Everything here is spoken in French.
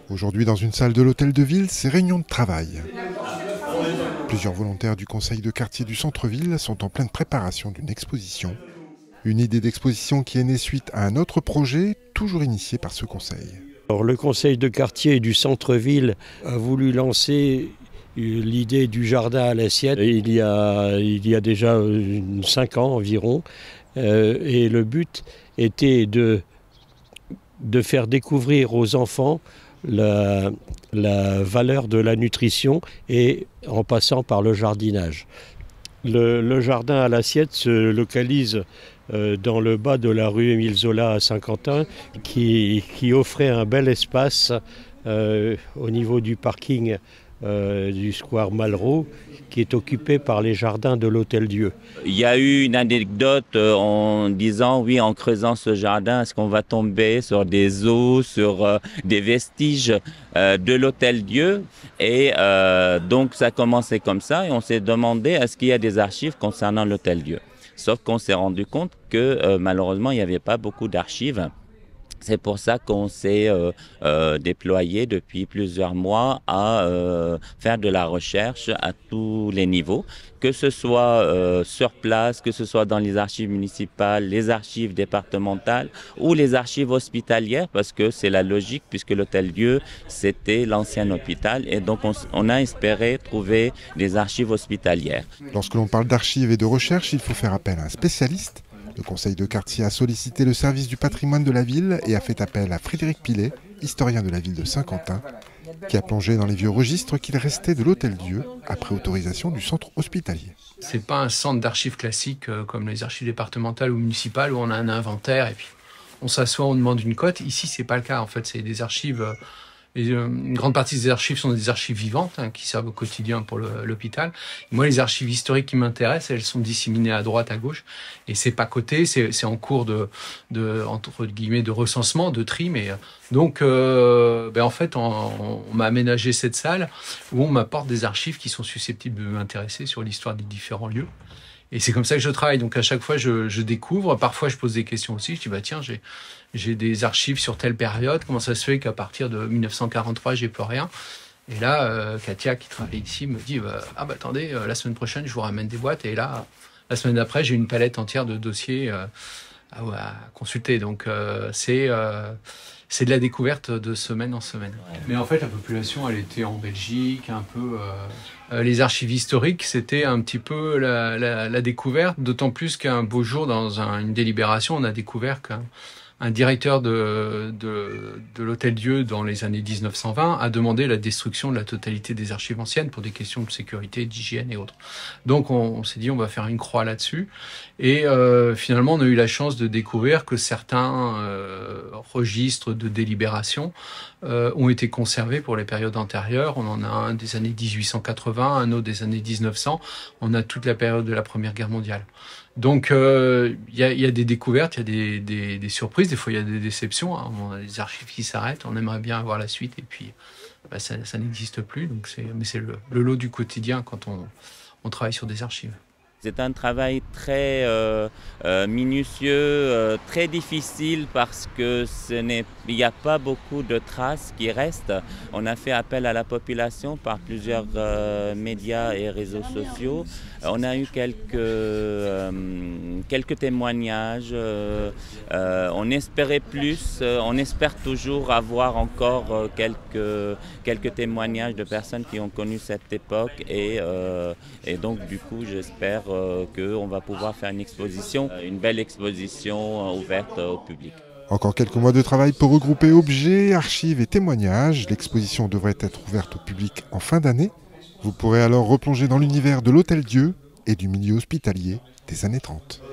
Aujourd'hui, dans une salle de l'hôtel de ville, c'est réunion de travail. Plusieurs volontaires du conseil de quartier du centre-ville sont en pleine préparation d'une exposition. Une idée d'exposition qui est née suite à un autre projet, toujours initié par ce conseil. Alors, le conseil de quartier du centre-ville a voulu lancer l'idée du jardin à l'assiette il y a déjà 5 ans environ. Et le but était de faire découvrir aux enfants la valeur de la nutrition et en passant par le jardinage. Le jardin à l'assiette se localise dans le bas de la rue Émile Zola à Saint-Quentin, qui offrait un bel espace au niveau du parking du square Malraux, qui est occupé par les jardins de l'Hôtel-Dieu. Il y a eu une anecdote en disant, oui, en creusant ce jardin, est-ce qu'on va tomber sur des os, sur des vestiges de l'Hôtel-Dieu? Et donc ça a commencé comme ça et on s'est demandé, est-ce qu'il y a des archives concernant l'Hôtel-Dieu? Sauf qu'on s'est rendu compte que malheureusement, il n'y avait pas beaucoup d'archives. C'est pour ça qu'on s'est déployé depuis plusieurs mois à faire de la recherche à tous les niveaux, que ce soit sur place, que ce soit dans les archives municipales, les archives départementales ou les archives hospitalières, parce que c'est la logique, puisque l'Hôtel-Dieu, c'était l'ancien hôpital, et donc on a espéré trouver des archives hospitalières. Lorsque l'on parle d'archives et de recherche, il faut faire appel à un spécialiste. Le conseil de quartier a sollicité le service du patrimoine de la ville et a fait appel à Frédéric Pilet, historien de la ville de Saint-Quentin, qui a plongé dans les vieux registres qu'il restait de l'Hôtel-Dieu après autorisation du centre hospitalier. C'est pas un centre d'archives classique comme les archives départementales ou municipales où on a un inventaire et puis on s'assoit, on demande une cote. Ici, c'est pas le cas. En fait, c'est des archives. Une grande partie des archives sont des archives vivantes qui servent au quotidien pour l'hôpital. Moi, les archives historiques qui m'intéressent, elles sont disséminées à droite, à gauche, et c'est pas coté, c'est en cours entre guillemets de recensement, de tri. Mais donc, en fait, on m'a aménagé cette salle où on m'apporte des archives qui sont susceptibles de m'intéresser sur l'histoire des différents lieux. Et c'est comme ça que je travaille. Donc à chaque fois, je découvre. Parfois, je pose des questions aussi. Je dis, tiens, j'ai des archives sur telle période. Comment ça se fait qu'à partir de 1943, j'ai plus rien? Et là, Katia, qui travaille ici, me dit, attendez, la semaine prochaine, je vous ramène des boîtes. Et là, la semaine d'après, j'ai une palette entière de dossiers à consulter. Donc c'est de la découverte de semaine en semaine. Mais en fait, la population, elle était en Belgique, un peu. Les archives historiques, c'était un petit peu la découverte, d'autant plus qu'un beau jour, dans une délibération, on a découvert qu'un directeur de l'Hôtel-Dieu dans les années 1920 a demandé la destruction de la totalité des archives anciennes pour des questions de sécurité, d'hygiène et autres. Donc on s'est dit on va faire une croix là-dessus. Et finalement on a eu la chance de découvrir que certains registres de délibération ont été conservés pour les périodes antérieures. On en a un des années 1880, un autre des années 1900. On a toute la période de la Première Guerre mondiale. Donc il y a des découvertes, il y a des surprises, des fois il y a des déceptions. On a des archives qui s'arrêtent, on aimerait bien avoir la suite et puis ça n'existe plus. Donc mais c'est le lot du quotidien quand on travaille sur des archives. C'est un travail très minutieux, très difficile parce que il n'y a pas beaucoup de traces qui restent. On a fait appel à la population par plusieurs médias et réseaux sociaux. On a eu quelques témoignages. On espérait plus. On espère toujours avoir encore quelques témoignages de personnes qui ont connu cette époque et donc du coup j'espère qu'on va pouvoir faire une belle exposition ouverte au public. Encore quelques mois de travail pour regrouper objets, archives et témoignages. L'exposition devrait être ouverte au public en fin d'année. Vous pourrez alors replonger dans l'univers de l'Hôtel-Dieu et du milieu hospitalier des années 30.